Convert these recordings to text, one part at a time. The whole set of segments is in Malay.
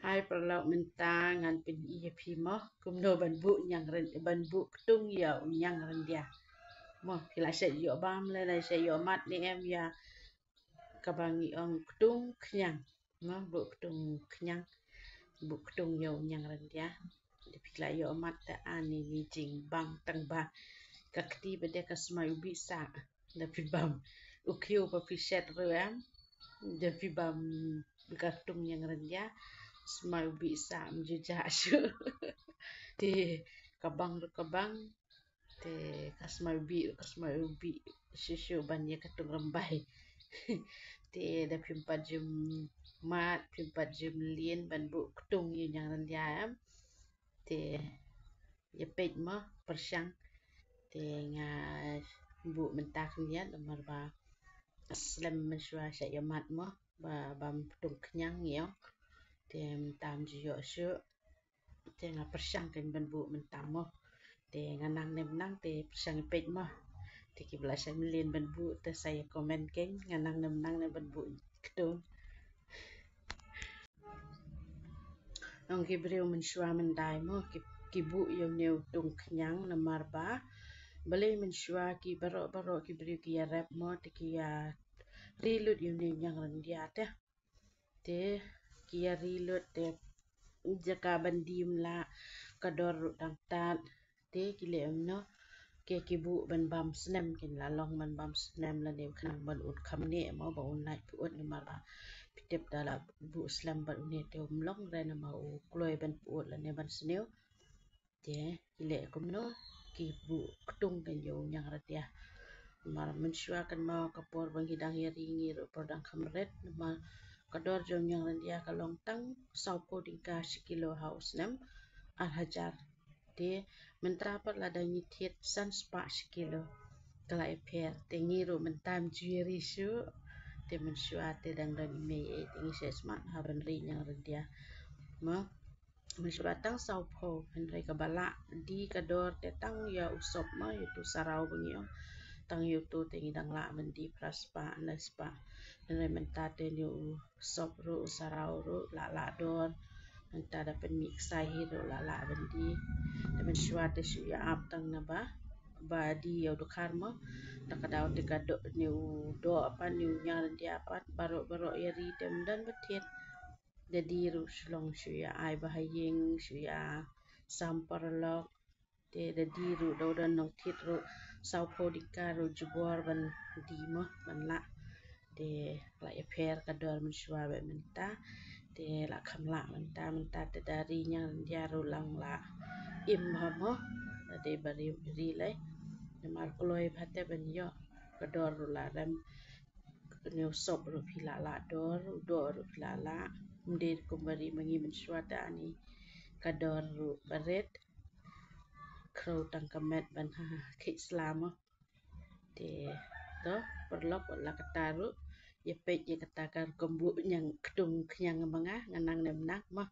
Hai perlauk mentang ngan pen iya pimoh kumno banbu nyang ren banbu ketung ya nyang ren dia. Moh kila set yo bam le lai set yo mat ni em ya kabangi ong ketung kenyang. Moh bu ketung kenyang bu ketung yo nyang ren dia. Kila yo mat ta ani ni jing bam tang ba kakti bede kasmai ubi sa da pi bam ukyu pa pi set ruam da pi bam ketung nyang ren dia. Smile bisa menjejak su ti kabang ti kasmai ubi susu banyak ketung rembai ti da pimpat jum mat pimpat jum lien ban bu ketung yang rendiam ti yepet mo persyang ti nga bu mentak niat nomor ba aslam mensua sa yamat mo ba bam ketung kenyang yo tem tam jiyo syu te nga persyang kan ban bu mentam mo te nga nang nem nang te persyang pet mo te ki bla sa milin ban bu te saya komen ken nga nang nem nang ban bu ketung nong ki breu mensua mendai mo ki bu yo neu tung kenyang na marba bale mensua ki baro ki breu ki ya rap mo te ki ya rilut yo neu yang randia te ki ya rilut te jaka bandim la kador dang tat te kile no ke kibu ban bam snem kin la long ban bam snem la ne khnang ban ut kham ne mo ba un nai pu ut ni mara pitep dala bu slam ban ne te long re na ma u kloi ban pu ut la ne ban sneu te kile kum no ki bu ktung kan yo nyang ra tia mar mensua kan ma kapor bang hidang yari ngir prodang khamret ma kador jom yang dia kalong tang saupo dingka sekilo house nem al hajar te mentra pat la dangi thiet san spa sekilo kala eper te ngiru mentam juiri su te mensua te dang dang me e tingi se smart haban ri yang dia ma mensua tang saupo henry kabala di kador te tang ya usop ma itu sarau bangio tang yutu te ngidang la mendi praspa na spa henry mentate ni sop ru sarau ru la dor anta dapat mix sai hidu la bendi dapat syuat su ya ap tang na ba di ya dukar mo takadaw te kado ni do apa ni nya dia apa baro ya ri dem dan betit jadi ru slong su ya ai bahayeng su ya sampar lok te jadi ru do dan nong tit ru sau po dikar ru jubor ban di mo ban la te la ya per kador mensua be menta te la kham la menta te dari nya dia ru lang la im ha mo te bari ri le mar kloi phate ben yo kador ru la rem new sop ru phila la dor do ru phila la mde kumbari mangi mensua ta ani kador ru baret kro tang kamet ban ha khit slamo te to perlok la kataru ye pet ye katakan kumbu nyang ketung kenyang manga nganang nem nak mah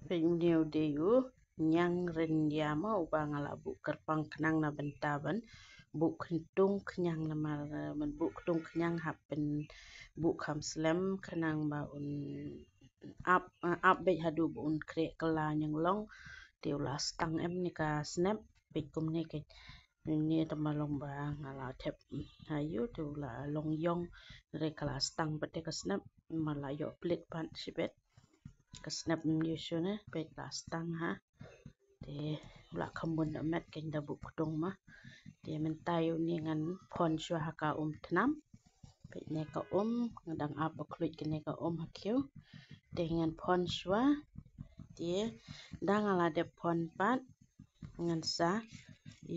penyu de yu nyang ren dia ma ubang ala bu kerpang kenang na bentaban bu kentung kenyang na mar man bu ketung kenyang happen bu kham slam kenang ba un up be hadu bu un kre kala nyang long tiu la stang em ni ka snap pe kum ne ke ni tamalong ba ngala thep hayu tu la long yong re kala stang pete ka snap malayo plate pan sibet ka snap ni shone pe la stang ha te la khambun da met ken da bu ktung ma te men tayo ni ngan phon shwa ha ka thnam pe ne ka ngadang ap ba khluit ke ne ka hakyu te ngan phon shwa te dang ala de phon pat ngan sa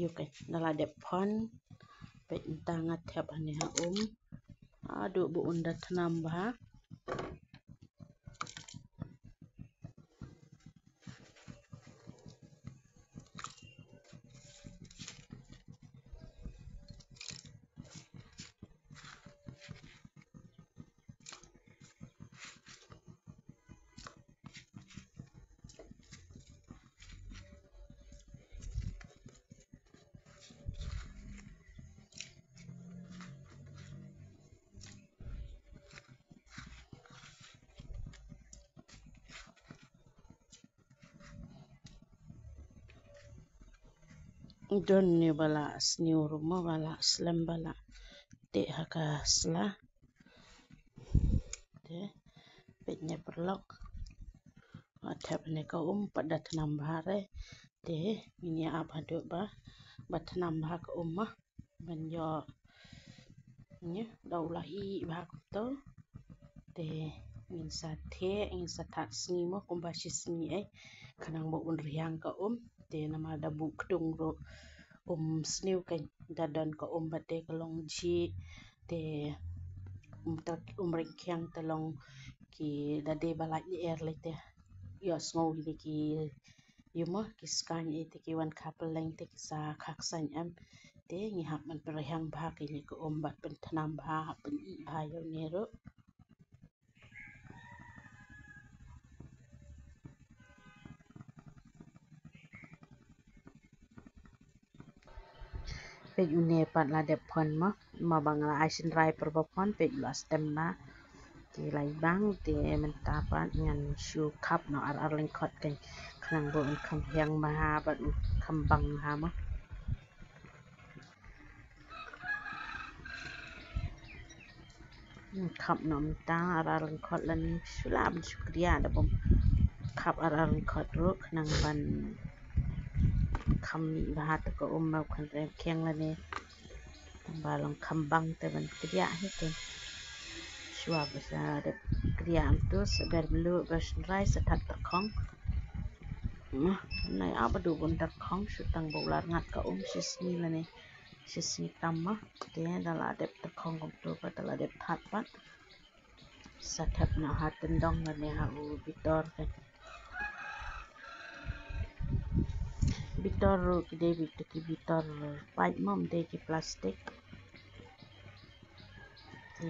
yu ke nala de phon pe tanga thep ani ha adu bu unda thnam ba Don ni bala sniu rumah bala slam bala dek haka sla de petnya perlok atap ni ka pada tanam bahare de ini apa do ba tanam bah ka mah banyo nya daulahi bah to de ingin sathe ingin satat sni mo kumbashi sni kanang mo unriang ka de nama da buk dung ro sniu kan dadan ka bate kalong ji de ringkyang talong ki dade balak ni lete yo small ni ki yuma ki skan ite ki wan couple leng te ki sa khak san am te ngi hap man perhang bah ki ni ko bat pen tanam bah pen I bah yo nero pe une pat la de pon ma bang la asin rai per pon pe la stem na ti lai bang ti mentapan ngan shu kap no ar leng khot kan khang bo kam hyang ma ha ba kam bang ha ma kap no mta ar leng khot lan shula ban shukriya da bom kap ar leng khot ro nang ban kam ba ta ko ma kan rem kyang la ne ba long kam bang te ban kriya he kan shua ba sa de kriya am tu ber blu bas rai sa tat ta khong này áo bắt đầu buồn đặt không sự tăng bộ là ngặt cả sis ni là này sis ni tam thế đó là đẹp đặt không cũng tôi bắt là đẹp thật bắt sát thép nào hạt tinh đông là này hạt bitor cái đây bị cái bitor pipe mom đây cái plastic thì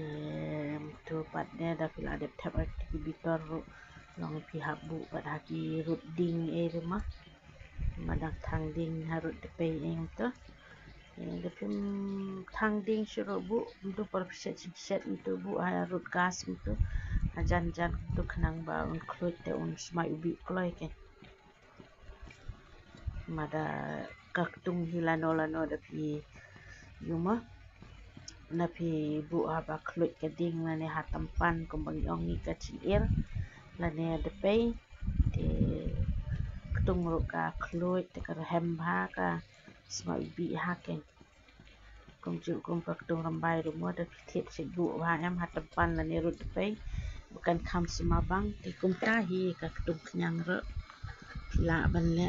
tôi bắt đây đã phải là đẹp thép cái bitor long pihak bu pada ki root ding rumah madak thang ding harut depe yang tu depem thang ding shuro bu untuk perset untuk bu harut gas itu jan tu kenang ba un klut te un smai ubi kloi ke mada kaktung hilano depi yuma na pi bu aba klut ke ding la ne hatampan kumbang ongi kecil la ne depe de tung ro ka klut te ka hem bha ka smai ubi ha ke kum ju kum ka tung rambai rumah de thiet se bu ba em hatampan la ne rut depe bukan kam semabang di kum tahi ka tung kenyang ro la ban le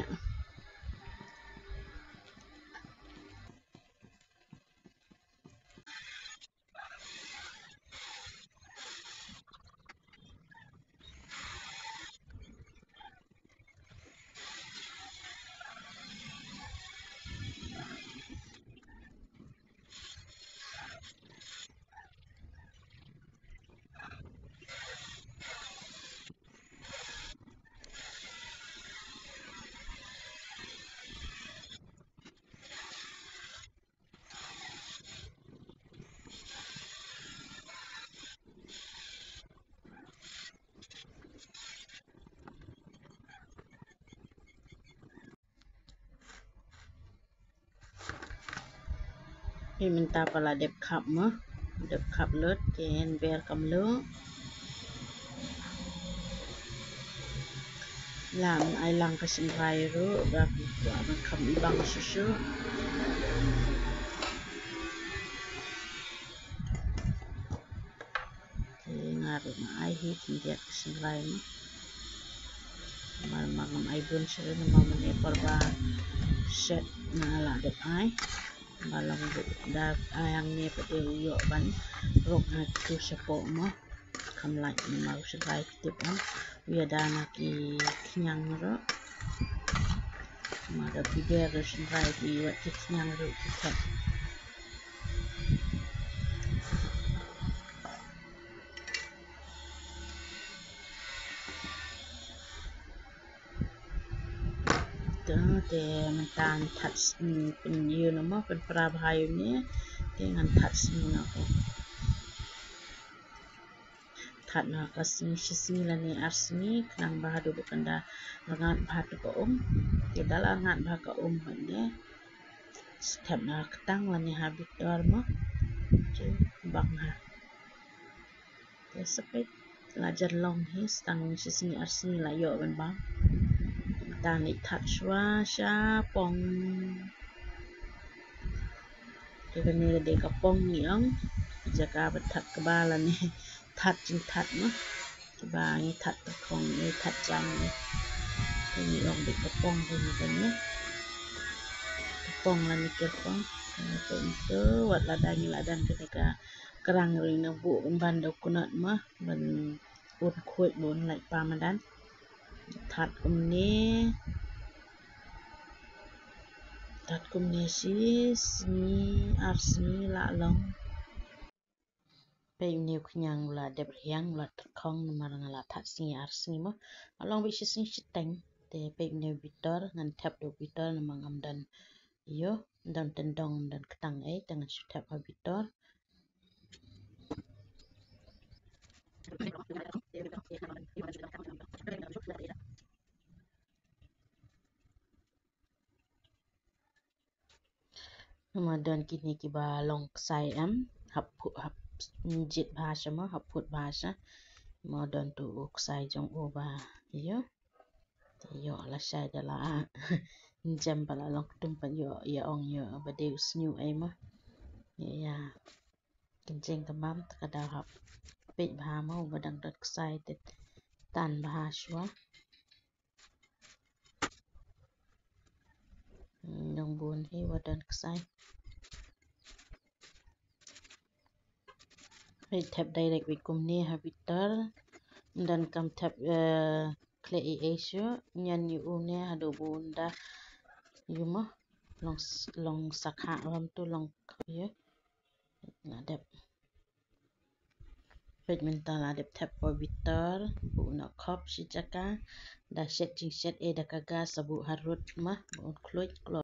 minta pala dep kap lut ken ber kam lu lang ai lang ka sin rai ru ba ban kam ibang susu ngaru ma ai hi dia sin rai ma mangam ai bun sere ma mane parba set na la dep ai malam da ayang ni pade yo ban rok na tu sepo mo kam lai ni mau serai tip wi dana ki nyang ro ma da pider serai di wat nyang ro kita te mentan touch pen you nama pen prabhayu ni dengan touch ni nak that na kasing sismi lani arsmi kenang bahadu bukan da ngat bahadu ko te dala ngat bah ka bande step na ketang lani habitor mo bang ha sepet lajar long hi stang sisni arsni la yo ban bang tan ni touch wa sha pong ke ni de ka pong ni ang jaga batat ke bala ni that jing that mo ba ni that kong ni that jang ni long de ka pong ni ni pong la ni ke pong itu wat ladan ketika kerang ring na bu ban do kunat ma ban un khoi bon lai pa madan that kumni si arsni la long pe new knyang la de hyang la khong marang la that si arsni ma along bi si teng te pe new bitor ngan tap do bitor namang amdan yo dan tendong dan ketang dengan tap bitor Ramadan kini ki ba long sai am hap jit bhasha ma hap put bhasha modern tu uk sai jong o ba yo la sai da la jam bala long tum pa yo ya ong yo ba de snyu ai ma ya kinjeng kamam kada hap pe bha ma ba dang dat sai te tan bhashwa dong bun hi wadan sai Hei tap direct we kumni habitar dan kam tap kle asia nyan yu ne hadu bunda yuma long sakha ram tu long ye ngadep pej mental adep tap habitar bu na khop si jaka da set jing set da kaga sabu harut ma on kloit